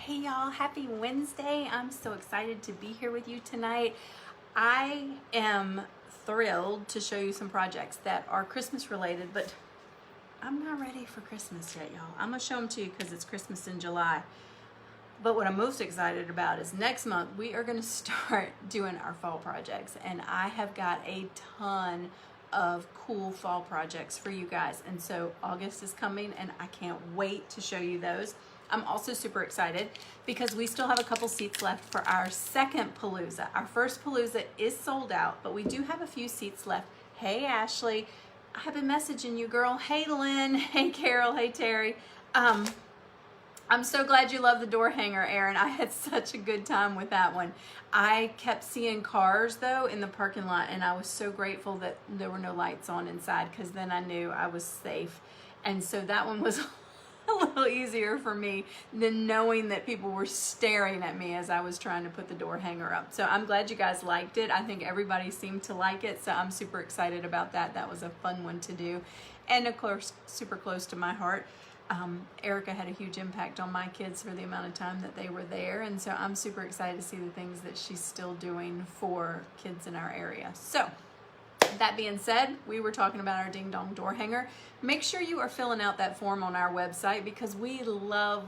Hey y'all, happy Wednesday. I'm so excited to be here with you tonight. I am thrilled to show you some projects that are Christmas related, but I'm not ready for Christmas yet, y'all. I'm gonna show them to you because it's Christmas in July. But what I'm most excited about is next month we are gonna start doing our fall projects, and I have got a ton of cool fall projects for you guys. And so August is coming and I can't wait to show you those. I'm also super excited because we still have a couple seats left for our second Palooza. Our first Palooza is sold out, but we do have a few seats left. Hey Ashley, I have been messaging you, girl. Hey Lynn, hey Carol, hey Terry. I'm so glad you love the door hanger, Erin. I had such a good time with that one. I kept seeing cars though in the parking lot, and I was so grateful that there were no lights on inside, because then I knew I was safe. And so that one was a little easier for me than knowing that people were staring at me as I was trying to put the door hanger up. So I'm glad you guys liked it. I think everybody seemed to like it, so I'm super excited about that. That was a fun one to do, and of course super close to my heart. Erica had a huge impact on my kids for the amount of time that they were there, and so I'm super excited to see the things that she's still doing for kids in our area. So that being said, we were talking about our ding dong door hanger. Make sure you are filling out that form on our website, because we love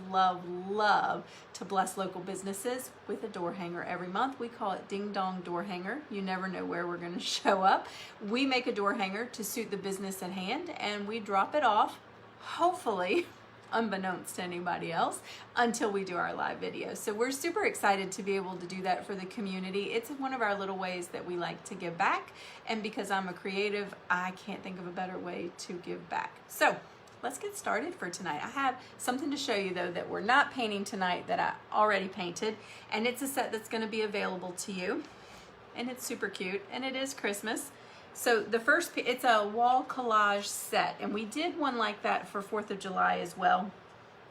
to bless local businesses with a door hanger every month. We call it Ding Dong Door Hanger. You never know where we're going to show up. We make a door hanger to suit the business at hand, and we drop it off, hopefully unbeknownst to anybody else, until we do our live videos. So we're super excited to be able to do that for the community. It's one of our little ways that we like to give back, and because I'm a creative, I can't think of a better way to give back. So let's get started for tonight. I have something to show you though that we're not painting tonight, that I already painted, and it's a set that's going to be available to you, and it's super cute, and it is Christmas. So the first, it's a wall collage set, and we did one like that for 4th of July as well.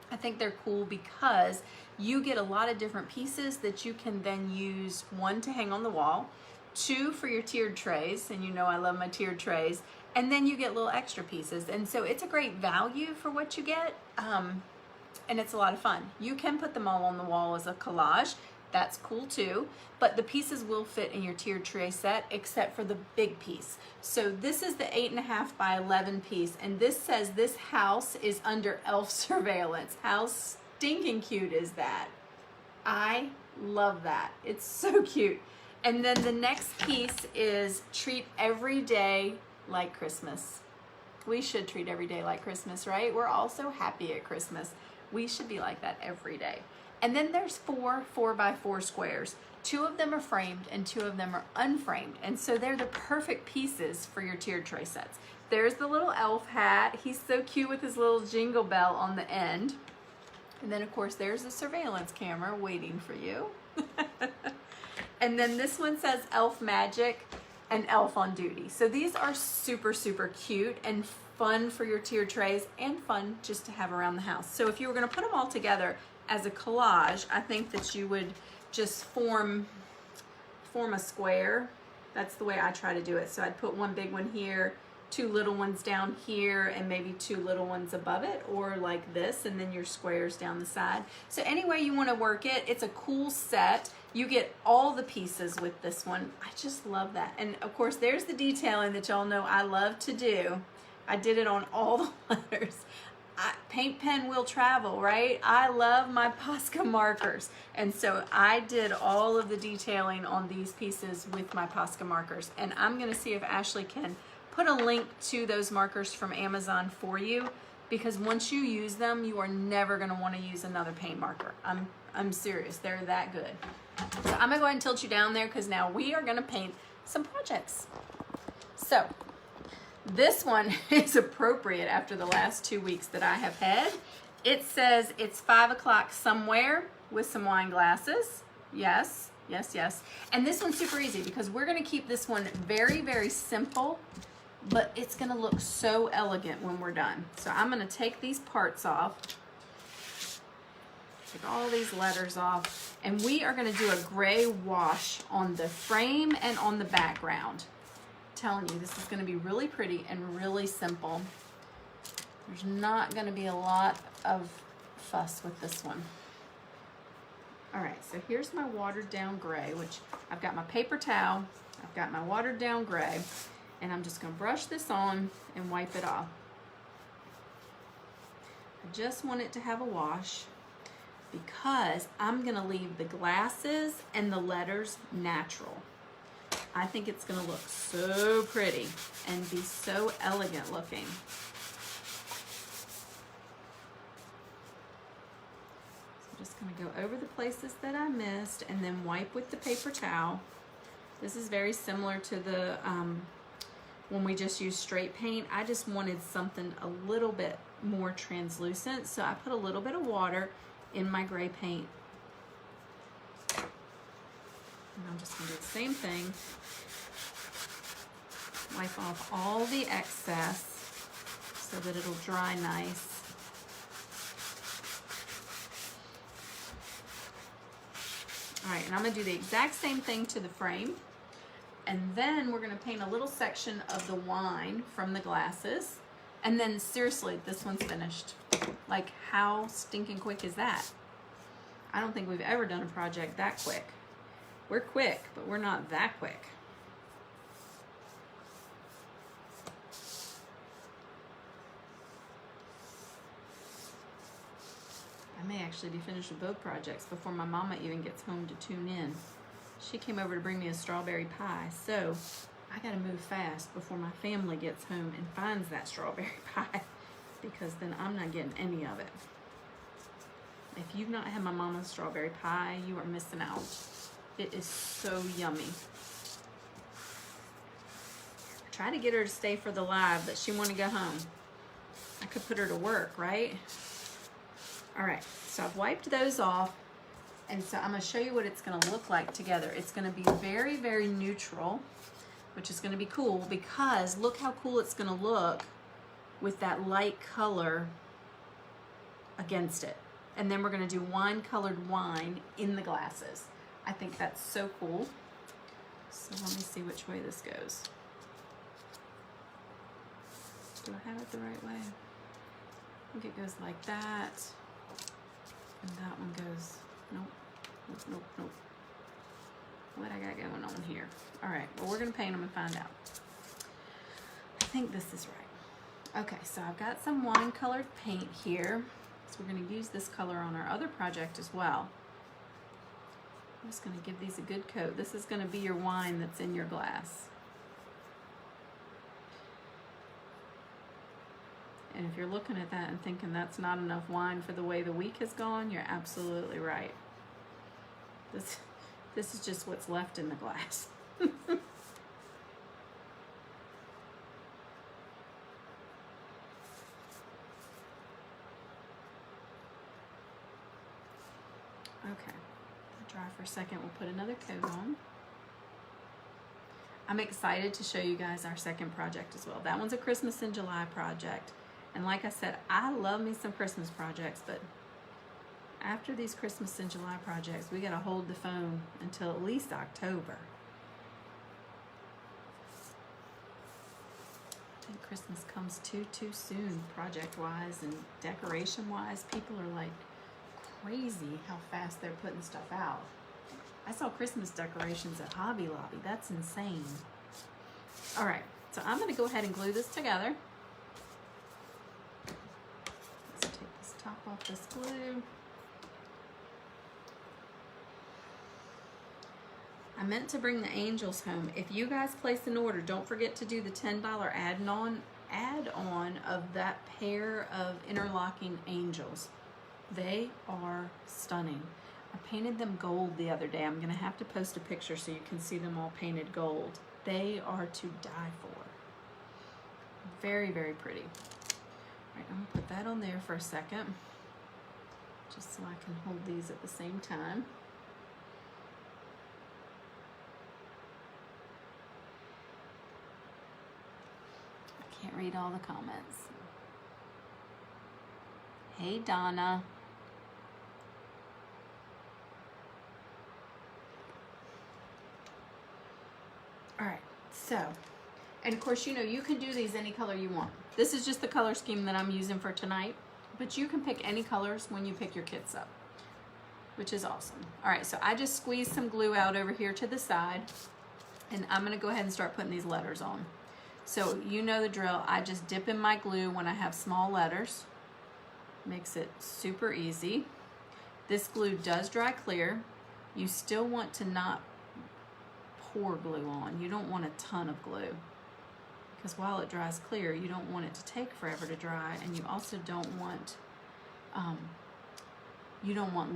I think they're cool because you get a lot of different pieces that you can then use, one to hang on the wall, two for your tiered trays, and you know I love my tiered trays, and then you get little extra pieces. And so it's a great value for what you get, and it's a lot of fun. You can put them all on the wall as a collage. That's cool too, but the pieces will fit in your tiered tray set except for the big piece. So this is the 8.5 by 11 piece, and this says this house is under elf surveillance. How stinking cute is that? I love that. It's so cute. And then the next piece is treat every day like Christmas. We should treat every day like Christmas, right? We're all so happy at Christmas. We should be like that every day. And then there's 4 4x4 squares. 2 of them are framed and 2 of them are unframed. And so they're the perfect pieces for your tiered tray sets. There's the little elf hat. He's so cute with his little jingle bell on the end. And then of course there's the surveillance camera waiting for you. And then this one says Elf Magic and Elf on Duty. So these are super cute and fun for your tiered trays, and fun just to have around the house. So if you were gonna put them all together as a collage, I think that you would just form a square. That's the way I try to do it. So I'd put one big one here, 2 little ones down here, and maybe 2 little ones above it, or like this, and then your squares down the side. So any way you want to work it, it's a cool set. You get all the pieces with this one. I just love that. And of course there's the detailing that y'all know I love to do. I did it on all the letters. Paint pen will travel, right? I love my Posca markers, and so I did all of the detailing on these pieces with my Posca markers, and I'm gonna see if Ashley can put a link to those markers from Amazon for you, because once you use them, you are never gonna wanna use another paint marker. I'm serious, they're that good. So I'm gonna go ahead and tilt you down there, because now we are gonna paint some projects. So this one is appropriate after the last 2 weeks that I have had. It says it's 5 o'clock somewhere with some wine glasses. Yes. And this one's super easy because we're gonna keep this one very simple, but it's gonna look so elegant when we're done. So I'm gonna take these parts off, take all these letters off, and we are gonna do a gray wash on the frame and on the background. Telling you, this is going to be really pretty and really simple. There's not going to be a lot of fuss with this one. All right, so here's my watered down gray, which I've got my paper towel, I've got my watered down gray, and I'm just gonna brush this on and wipe it off. I just want it to have a wash because I'm gonna leave the glasses and the letters natural. I think it's gonna look so pretty and be so elegant looking. I'm just gonna go over the places that I missed and then wipe with the paper towel. This is very similar to the when we just used straight paint. I just wanted something a little bit more translucent, so I put a little bit of water in my gray paint. And I'm just gonna do the same thing. Wipe off all the excess so that it'll dry nice. All right, and I'm gonna do the exact same thing to the frame. And then we're gonna paint a little section of the wine from the glasses. And then seriously, this one's finished. Like, how stinking quick is that? I don't think we've ever done a project that quick. We're quick, but we're not that quick. I may actually be finished with both projects before my mama even gets home to tune in. She came over to bring me a strawberry pie, so I gotta move fast before my family gets home and finds that strawberry pie, because then I'm not getting any of it. If you've not had my mama's strawberry pie, you are missing out. It is so yummy. I tried to get her to stay for the live, but she wanted to go home. I could put her to work, right? All right, so I've wiped those off, and so I'm gonna show you what it's gonna look like together. It's gonna be very, very neutral, which is gonna be cool because look how cool it's gonna look with that light color against it. And then we're gonna do wine-colored wine in the glasses. I think that's so cool. So let me see which way this goes. Do I have it the right way? I think it goes like that. And that one goes, nope, nope, nope, nope. What I got going on here? All right, well, we're gonna paint them and find out. I think this is right. Okay, so I've got some wine-colored paint here. So we're gonna use this color on our other project as well. I'm just gonna give these a good coat. This is gonna be your wine that's in your glass. And if you're looking at that and thinking that's not enough wine for the way the week has gone, you're absolutely right. This is just what's left in the glass. Okay. Dry for a second. We'll put another coat on. I'm excited to show you guys our second project as well. That one's a Christmas in July project. And like I said, I love me some Christmas projects, but after these Christmas in July projects, we gotta hold the phone until at least October. I think Christmas comes too soon, project-wise and decoration-wise. People are like crazy how fast they're putting stuff out. I saw Christmas decorations at Hobby Lobby. That's insane. All right, so I'm gonna go ahead and glue this together. Let's take this top off this glue. I meant to bring the angels home. If you guys place an order, don't forget to do the $10 add-on of that pair of interlocking angels. They are stunning. I painted them gold the other day. I'm gonna have to post a picture so you can see them all painted gold. They are to die for. Very, very pretty. All right, I'm gonna put that on there for a second, just so I can hold these at the same time. I can't read all the comments. Hey, Donna. All right, so, and of course, you know, you can do these any color you want. This is just the color scheme that I'm using for tonight, but you can pick any colors when you pick your kits up. which is awesome. All right, so I just squeezed some glue out over here to the side, and I'm gonna go ahead and start putting these letters on. So you know the drill. I just dip in my glue when I have small letters. Makes it super easy. This glue does dry clear. You still want to not pour glue on. You don't want a ton of glue, because while it dries clear, you don't want it to take forever to dry, and you also don't want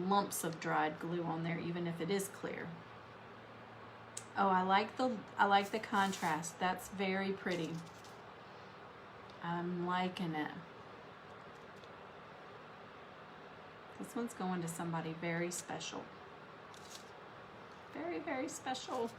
lumps of dried glue on there, even if it is clear. Oh, I like the contrast. That's very pretty. I'm liking it. This one's going to somebody very special. Very, very special.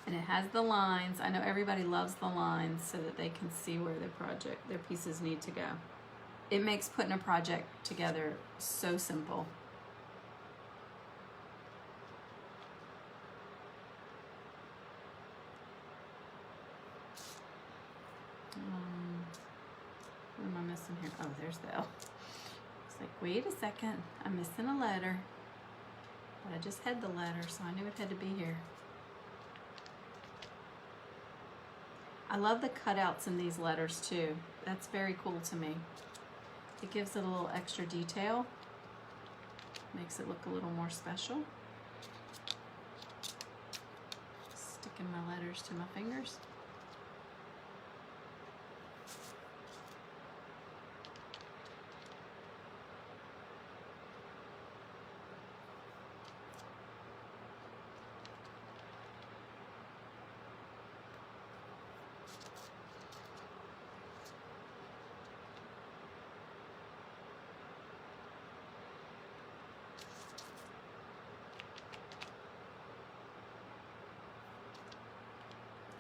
And it has the lines. I know everybody loves the lines so that they can see where their pieces need to go. It makes putting a project together so simple. What am I missing here? Oh, there's the L. It's like, wait a second, I'm missing a letter. But I just had the letter, so I knew it had to be here. I love the cutouts in these letters too. That's very cool to me. It gives it a little extra detail. Makes it look a little more special. Sticking my letters to my fingers.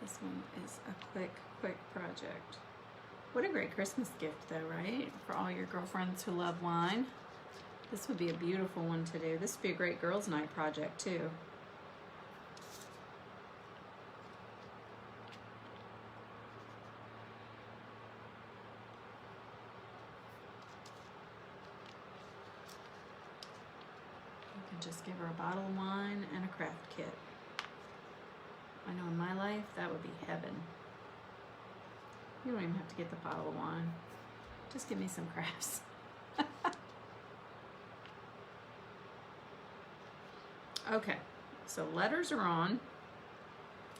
This one is a quick project. What a great Christmas gift though, right? For all your girlfriends who love wine. This would be a beautiful one to do. This would be a great girls' night project too. You can just give her a bottle of wine and a craft kit. I know in my life, that would be heaven. You don't even have to get the bottle of wine. Just give me some crafts. Okay, so letters are on.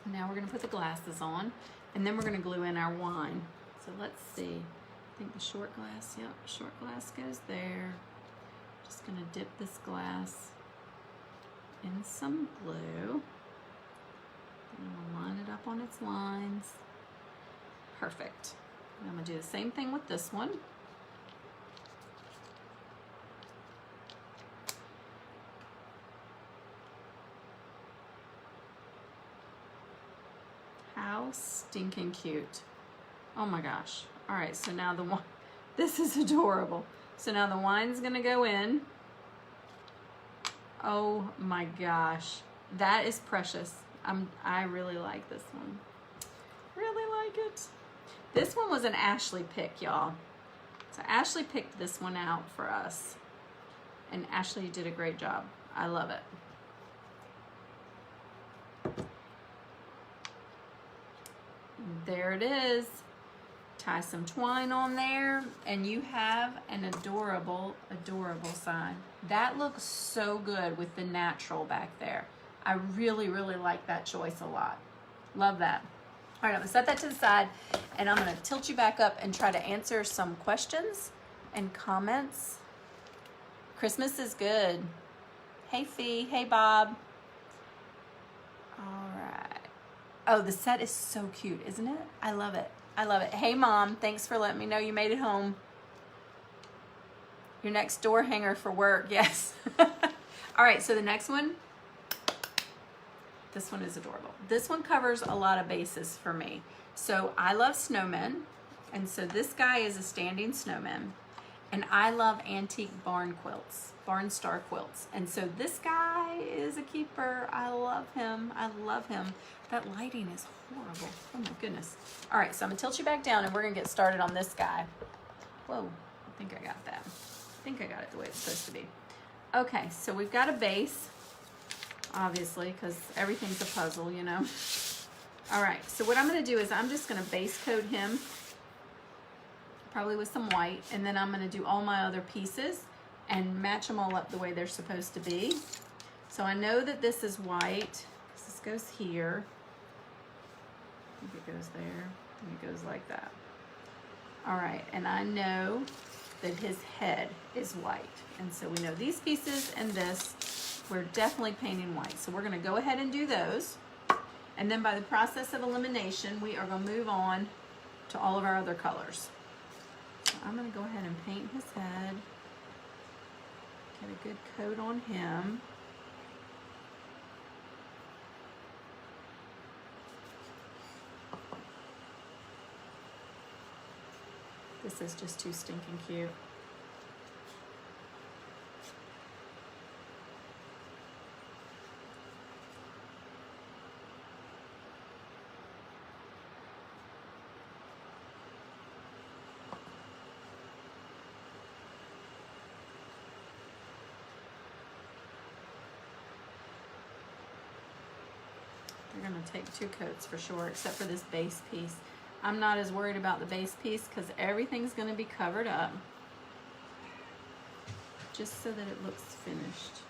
Now we're gonna put the glasses on, and then we're gonna glue in our wine. So let's see. I think the short glass, yep, short glass goes there. Just gonna dip this glass in some glue. And we'll line it up on its lines. Perfect. And I'm gonna do the same thing with this one. How stinking cute. Oh my gosh. All right, so now the wine, this is adorable. So now the wine's gonna go in. Oh my gosh. That is precious. I really like this one. Really like it. This one was an Ashley pick, y'all. So Ashley picked this one out for us. And Ashley did a great job. I love it. There it is. Tie some twine on there, and you have an adorable, adorable sign. That looks so good with the natural back there. I really, really like that choice a lot. Love that. All right, I'm gonna set that to the side, and I'm gonna tilt you back up and try to answer some questions and comments. Christmas is good. Hey, Fee. Hey, Bob. All right. Oh, the set is so cute, isn't it? I love it. I love it. Hey, Mom. Thanks for letting me know you made it home. Your next door hanger for work. Yes. All right, so the next one. This one is adorable. This one covers a lot of bases for me. So I love snowmen. And so this guy is a standing snowman. And I love antique barn quilts, barn star quilts. And so this guy guy is a keeper. I love him. I love him. That lighting is horrible. Oh my goodness. All right, so I'm gonna tilt you back down and we're gonna get started on this guy. Whoa, I think I got that. I think I got it the way it's supposed to be. Okay, so we've got a base, obviously, because everything's a puzzle, you know. All right, so what I'm gonna do is I'm just gonna base coat him, probably with some white, and then I'm gonna do all my other pieces and match them all up the way they're supposed to be. So I know that this is white, because this goes here. I think it goes there, and it goes like that. All right, and I know that his head is white. And so we know these pieces and this, we're definitely painting white. So we're gonna go ahead and do those. And then by the process of elimination, we are gonna move on to all of our other colors. So I'm gonna go ahead and paint his head. Get a good coat on him. This is just too stinking cute. They're gonna take 2 coats for sure, except for this base piece. I'm not as worried about the base piece because everything's gonna be covered up, just so that it looks finished.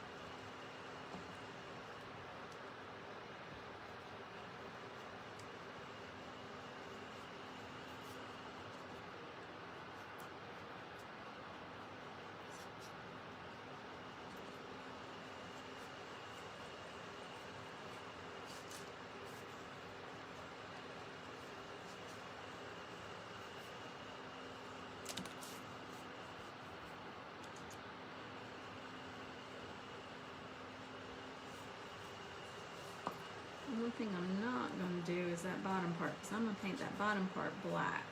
One thing I'm not going to do is that bottom part, because I'm going to paint that bottom part black.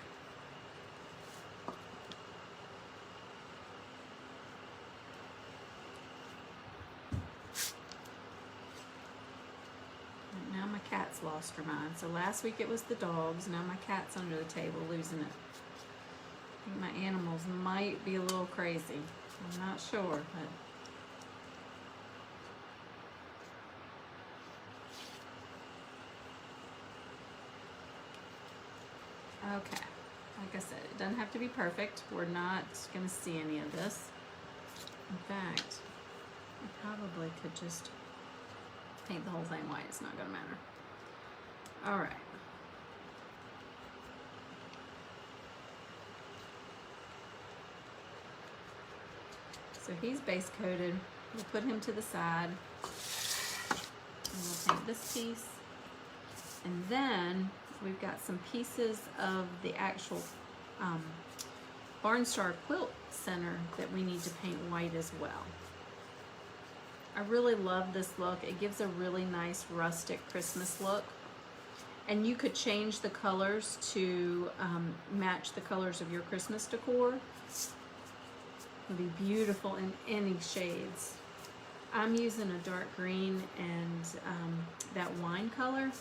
And now my cat's lost her mind. So last week it was the dogs, now my cat's under the table losing it. I think my animals might be a little crazy. I'm not sure, but... Okay, like I said, it doesn't have to be perfect. We're not going to see any of this. In fact, I probably could just paint the whole thing white. It's not going to matter. All right. So he's base coated. We'll put him to the side. And we'll paint this piece. And then we've got some pieces of the actual Barnstar quilt center that we need to paint white as well. I really love this look. It gives a really nice rustic Christmas look. And you could change the colors to match the colors of your Christmas decor. It would be beautiful in any shades. I'm using a dark green and that wine color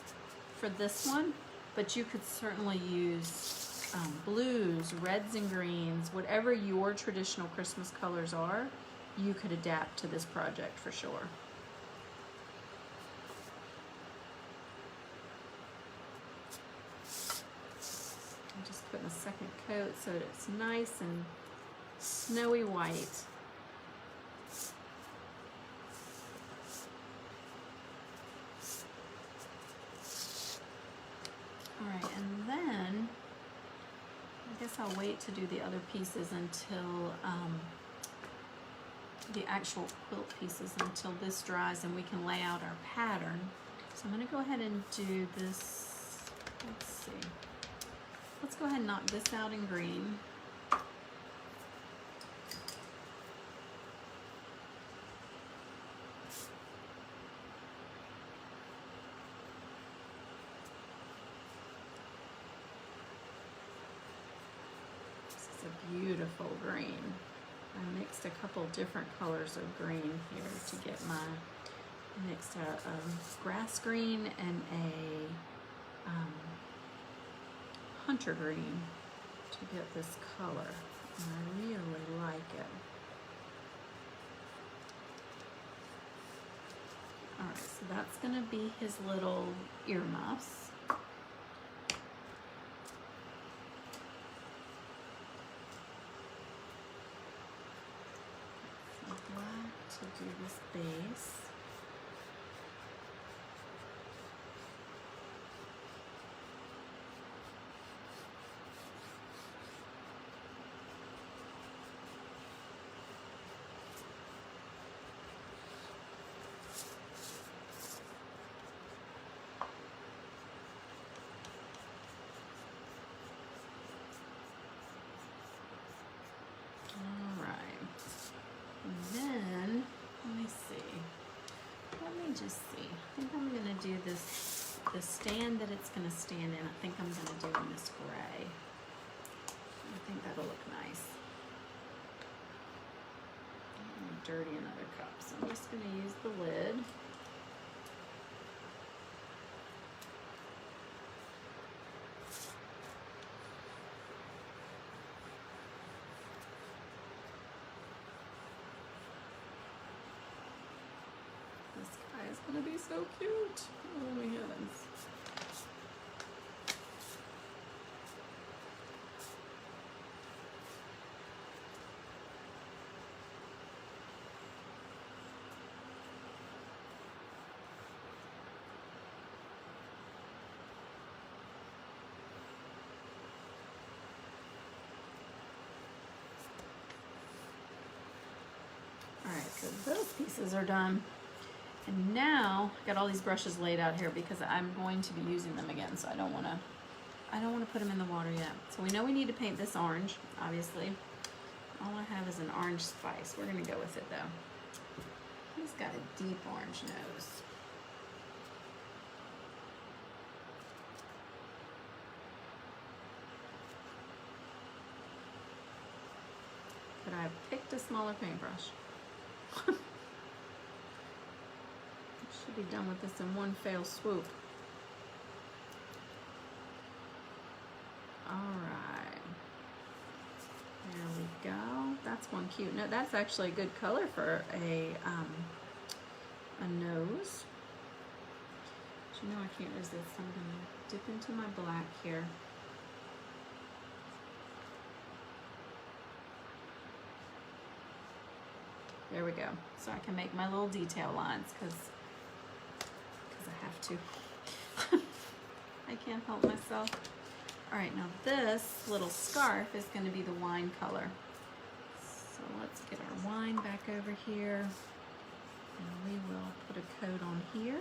for this one. But you could certainly use blues, reds and greens, whatever your traditional Christmas colors are, you could adapt to this project for sure. I'm just putting a second coat so that it's nice and snowy white. All right, and then I guess I'll wait to do the other pieces until the actual quilt pieces until this dries and we can lay out our pattern. So I'm going to go ahead and do this. Let's see. Let's go ahead and knock this out in green. Beautiful green. I mixed a couple different colors of green here to get my mixed out grass green and a hunter green to get this color. And I really like it. Alright, so that's going to be his little earmuffs. So black to do this base. Just see. I think I'm going to do this, the stand that it's going to stand in, I think I'm going to do in this gray. I think that'll look nice. I'm going to dirty another cup, so I'm just going to use the lid. It's gonna be so cute. Oh my heavens. All right, so those pieces are done. And now I got all these brushes laid out here because I'm going to be using them again, so I don't want to put them in the water yet. So we know we need to paint this orange, obviously. All I have is an orange spice. We're going to go with it though. He's got a deep orange nose. Could I have picked a smaller paintbrush? Should be done with this in one fell swoop. All right, there we go. That's one cute. No, that's actually a good color for a nose. But you know I can't resist. I'm gonna dip into my black here. There we go. So I can make my little detail lines because I have to. I can't help myself. All right, now this little scarf is going to be the wine color. So let's get our wine back over here. And we will put a coat on here.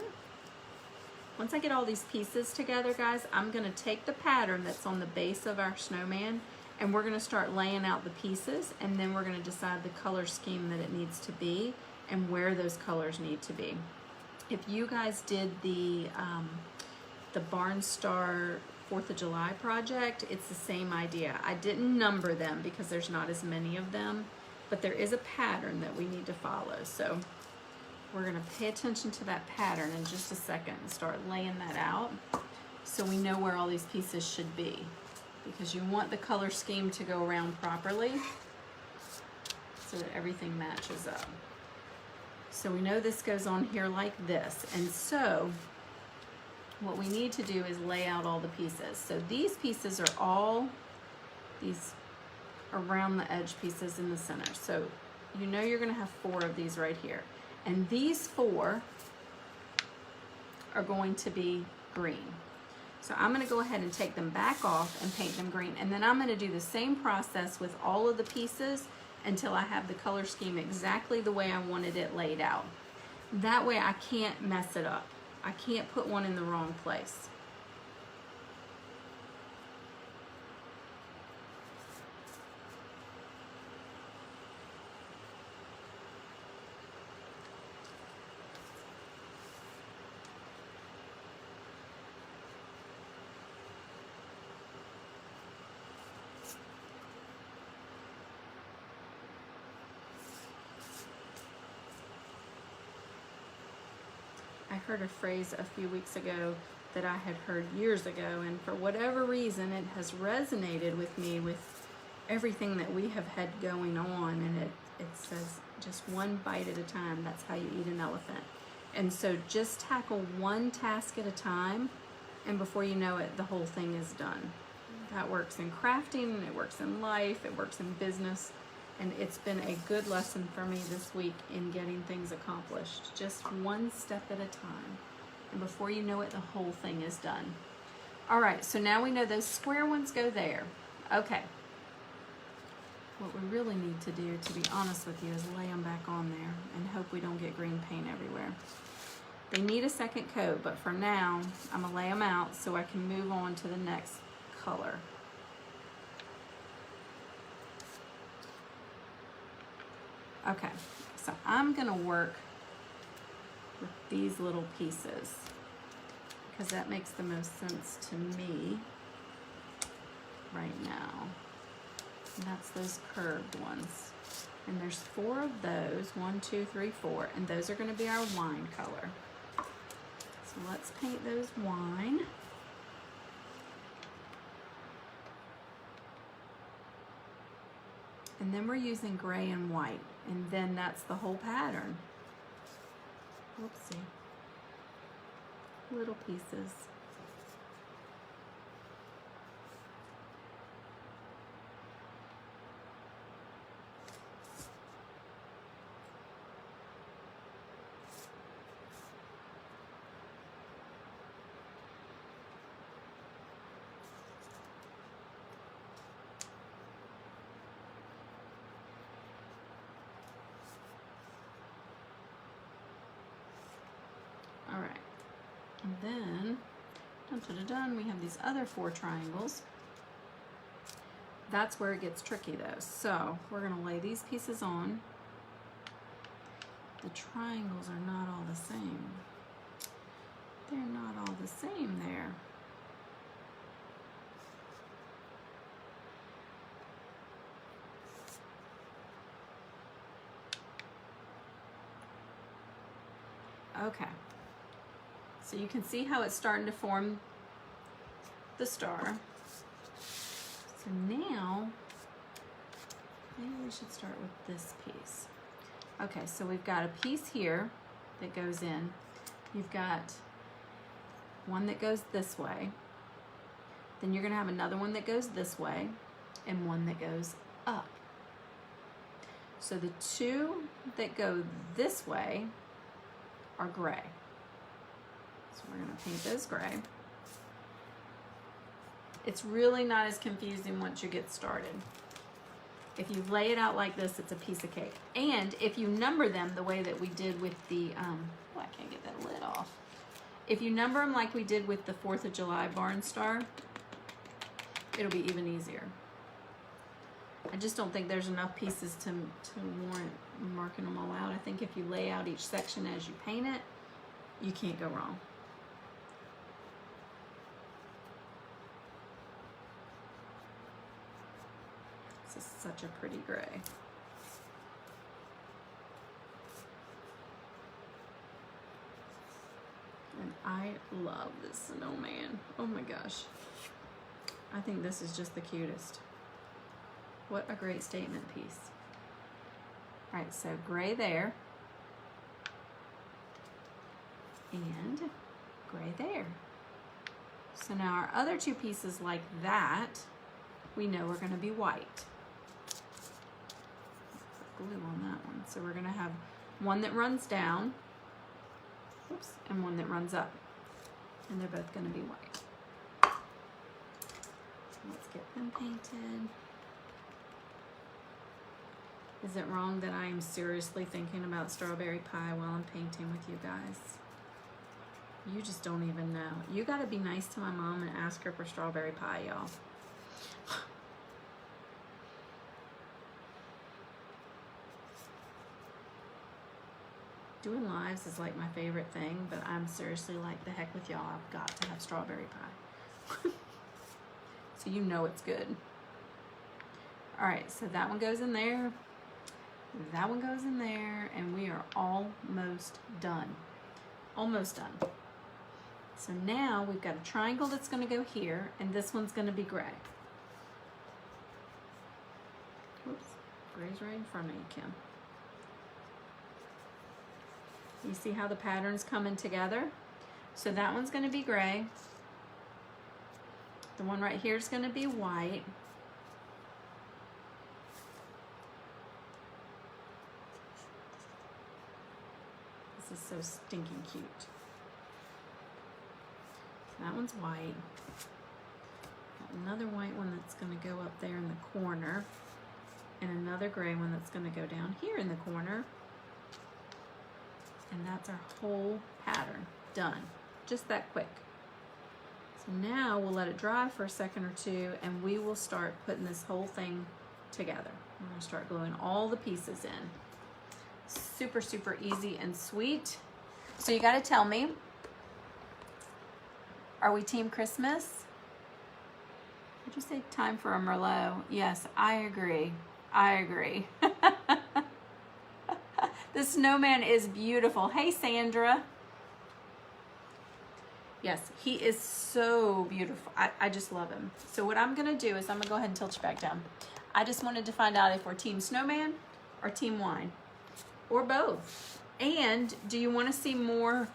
Once I get all these pieces together, guys, I'm going to take the pattern that's on the base of our snowman and we're going to start laying out the pieces, and then we're going to decide the color scheme that it needs to be and where those colors need to be. If you guys did the Barnstar 4th of July project, it's the same idea. I didn't number them because there's not as many of them, but there is a pattern that we need to follow. So we're going to pay attention to that pattern in just a second and start laying that out so we know where all these pieces should be, because you want the color scheme to go around properly so that everything matches up. So we know this goes on here like this, and so what we need to do is lay out all the pieces. So these pieces are all these around the edge pieces in the center. So you know you're going to have 4 of these right here, and these 4 are going to be green. So I'm going to go ahead and take them back off and paint them green, and then I'm going to do the same process with all of the pieces until I have the color scheme exactly the way I wanted it laid out. That way I can't mess it up. I can't put one in the wrong place. heard a phrase a few weeks ago that I had heard years ago, and for whatever reason it has resonated with me with everything that we have had going on, and it says just one bite at a time. That's how you eat an elephant. And so just tackle one task at a time, and before you know it, the whole thing is done. That works in crafting, it works in life, it works in business, and it's been a good lesson for me this week in getting things accomplished. Just one step at a time, and before you know it, the whole thing is done. All right, so now we know those square ones go there. Okay. What we really need to do, to be honest with you, is lay them back on there and hope we don't get green paint everywhere. They need a second coat, but for now, I'm gonna lay them out so I can move on to the next color. Okay, so I'm gonna work with these little pieces because that makes the most sense to me right now. And that's those curved ones. And there's 4 of those, 1, 2, 3, 4, and those are gonna be our wine color. So let's paint those wine. And then we're using gray and white, and then that's the whole pattern. Whoopsie. Little pieces. All right, and then, dun, we have these other 4 triangles. That's where it gets tricky though. So we're gonna lay these pieces on. The triangles are not all the same. They're not all the same there. Okay. So you can see how it's starting to form the star. So now, maybe we should start with this piece. Okay, so we've got a piece here that goes in. You've got one that goes this way. Then you're gonna have another one that goes this way and one that goes up. So the 2 that go this way are gray. So we're gonna paint those gray. It's really not as confusing once you get started. If you lay it out like this, it's a piece of cake. And if you number them the way that we did with the, oh, I can't get that lid off. If you number them like we did with the 4th of July barn star, it'll be even easier. I just don't think there's enough pieces to warrant marking them all out. I think if you lay out each section as you paint it, you can't go wrong. This is such a pretty gray. And I love this snowman. Oh my gosh. I think this is just the cutest. What a great statement piece. All right, so gray there. And gray there. So now our other 2 pieces like that, we know are gonna be white. Put glue on that one. So we're gonna have one that runs down, oops, and one that runs up. And they're both gonna be white. Let's get them painted. Is it wrong that I am seriously thinking about strawberry pie while I'm painting with you guys? You just don't even know. You gotta be nice to my mom and ask her for strawberry pie, y'all. Doing lives is like my favorite thing, but I'm seriously like, the heck with y'all, I've got to have strawberry pie. So you know it's good. All right, so that one goes in there. That one goes in there, and we are almost done. Almost done. So now we've got a triangle that's going to go here, and this one's going to be gray. Whoops, gray's right in front of you, Kim. You see how the pattern's coming together? So that one's going to be gray. The one right here is going to be white. This is so stinking cute. That one's white. Got another white one that's going to go up there in the corner. And another gray one that's going to go down here in the corner. And that's our whole pattern done. Just that quick. So now we'll let it dry for a second or two, and we will start putting this whole thing together. We're going to start gluing all the pieces in. Super, super easy and sweet. So you got to tell me, are we Team Christmas? Did you say time for a Merlot? Yes, I agree. I agree. The snowman is beautiful. Hey, Sandra. Yes, he is so beautiful. I just love him. So what I'm going to do is I'm going to go ahead and tilt you back down. I just wanted to find out if we're Team Snowman or Team Wine, or both. And do you want to see more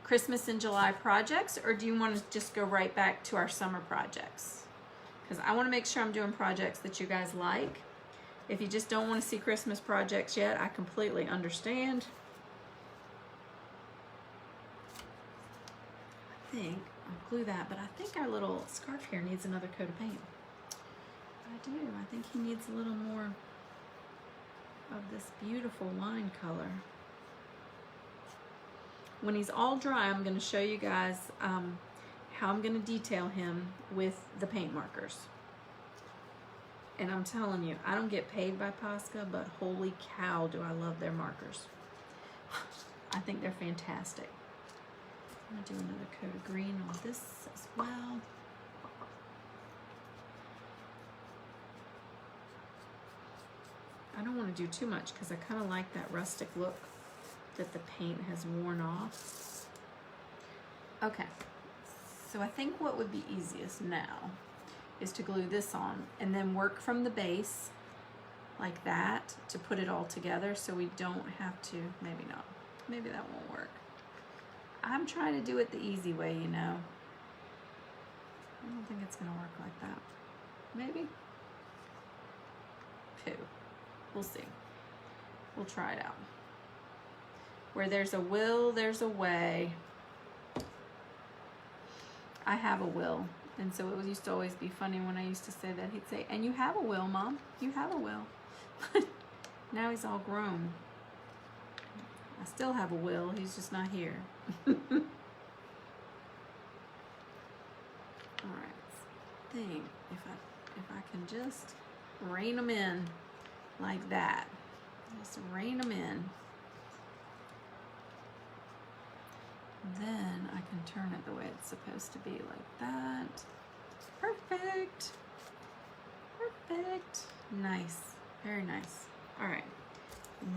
Christmas in July projects, or do you want to just go right back to our summer projects? Because I want to make sure I'm doing projects that you guys like. If you just don't want to see Christmas projects yet, I completely understand. I think I'll glue that, but I think our little scarf here needs another coat of paint. I do. I think he needs a little more of this beautiful wine color. When he's all dry, I'm going to show you guys how I'm going to detail him with the paint markers. And I'm telling you, I don't get paid by Posca, but holy cow, do I love their markers. I think they're fantastic. I'm going to do another coat of green on this as well. I don't want to do too much because I kind of like that rustic look that the paint has worn off. Okay, so I think what would be easiest now is to glue this on and then work from the base like that to put it all together so we don't have to, maybe not, maybe that won't work. I'm trying to do it the easy way, you know. I don't think it's gonna work like that. Maybe? Pooh. We'll see. We'll try it out. Where there's a will, there's a way. I have a will. And so it used to always be funny when I used to say that. He'd say, and you have a will, Mom. You have a will. Now he's all grown. I still have a will. He's just not here. All right. I think if I can just rein them in like that. Just rein them in. Then I can turn it the way it's supposed to be, like that. Perfect. Perfect. Nice. Very nice. All right.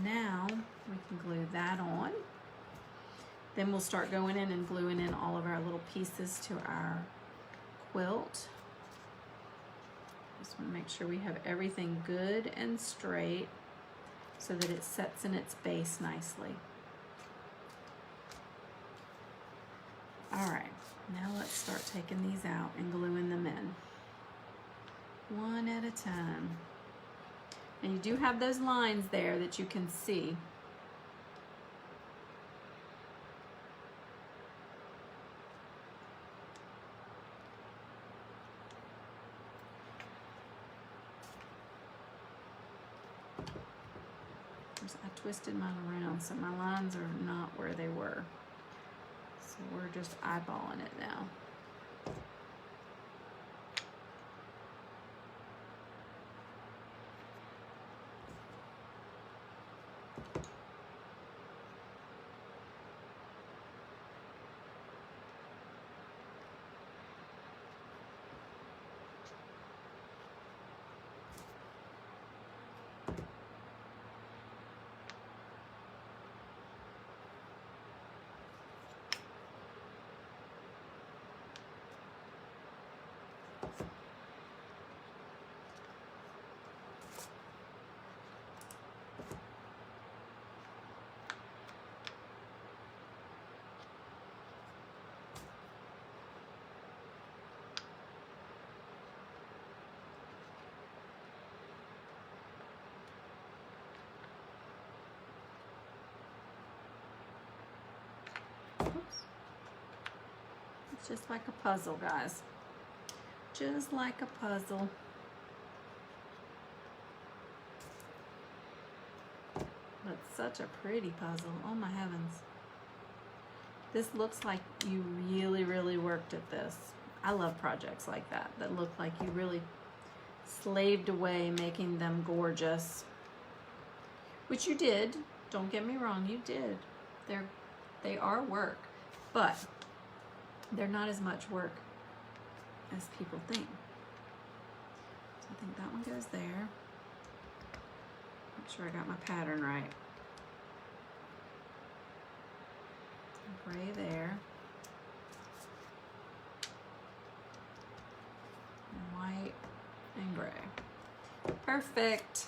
Now we can glue that on. Then we'll start going in and gluing in all of our little pieces to our quilt. Just want to make sure we have everything good and straight so that it sets in its base nicely. All right, now let's start taking these out and gluing them in. One at a time. And you do have those lines there that you can see. I twisted mine around, so my lines are not where they were. So we're just eyeballing it now. It's just like a puzzle, guys. Just like a puzzle. But such a pretty puzzle. Oh my heavens. This looks like you really, really worked at this. I love projects like that look like you really slaved away making them gorgeous. Which you did. Don't get me wrong, you did. They are work, but they're not as much work as people think. So I think that one goes there. Make sure I got my pattern right. Gray there. And white and gray. Perfect.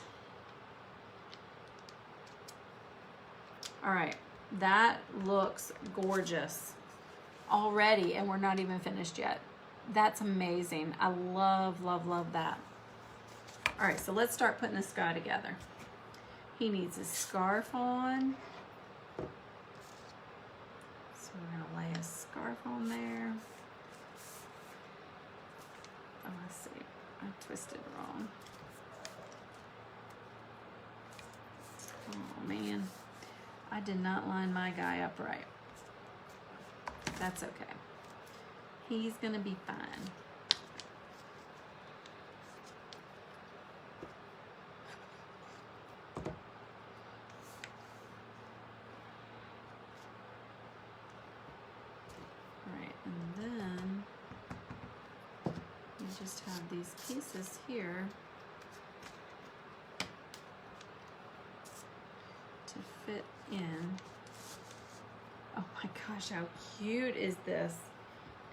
All right, that looks gorgeous already, and we're not even finished yet. That's amazing. I love, love, love that. All right, so let's start putting this guy together. He needs a scarf on. So we're gonna lay a scarf on there. Oh, let's see, I twisted wrong. Oh man, I did not line my guy up right. That's okay. He's gonna be fine. All right, and then you just have these pieces here to fit in. Oh my gosh, how cute is this?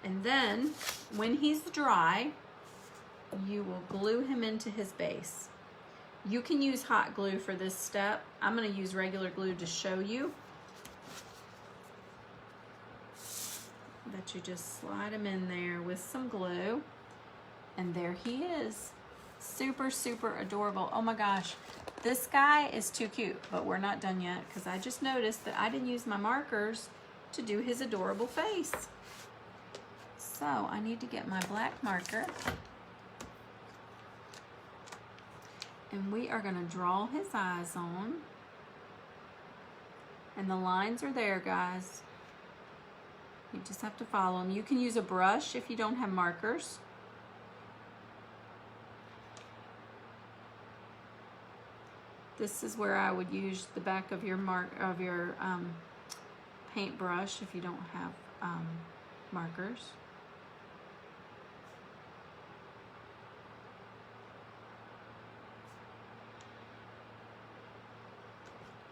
And then when he's dry, you will glue him into his base. You can use hot glue for this step. I'm gonna use regular glue to show you. That you just slide him in there with some glue. And there he is. Super, super adorable. Oh my gosh, this guy is too cute, but we're not done yet because I just noticed that I didn't use my markers to do his adorable face. So I need to get my black marker. And we are gonna draw his eyes on. And the lines are there, guys. You just have to follow them. You can use a brush if you don't have markers. This is where I would use the back of your paintbrush if you don't have markers.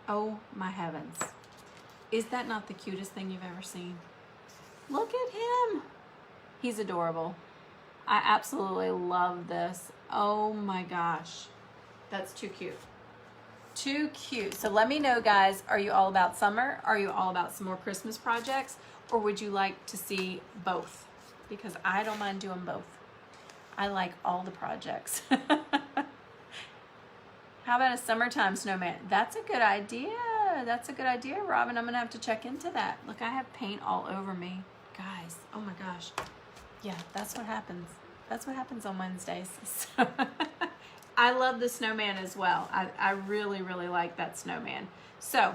Oh my heavens. Is that not the cutest thing you've ever seen? Look at him. He's adorable. I absolutely love this. Oh my gosh. That's too cute. Too cute. So let me know, guys, are you all about summer? Are you all about some more Christmas projects? Or would you like to see both? Because I don't mind doing both. I like all the projects. How about a summertime snowman? That's a good idea. That's a good idea, Robin. I'm gonna have to check into that. Look, I have paint all over me. Guys, oh my gosh. Yeah, that's what happens. That's what happens on Wednesdays. So I love the snowman as well. I really, really like that snowman. So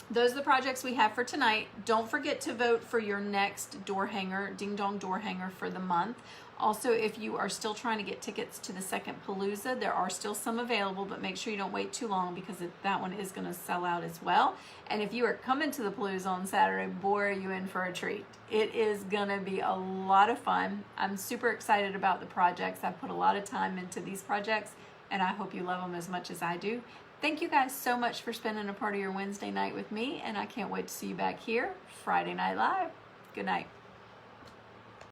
those are the projects we have for tonight. Don't forget to vote for your next door hanger, Ding Dong door hanger for the month. Also, if you are still trying to get tickets to the second Palooza, there are still some available, but make sure you don't wait too long because that one is going to sell out as well. And if you are coming to the Palooza on Saturday, boy, are you in for a treat. It is going to be a lot of fun. I'm super excited about the projects. I put a lot of time into these projects, and I hope you love them as much as I do. Thank you guys so much for spending a part of your Wednesday night with me, and I can't wait to see you back here Friday Night Live. Good night.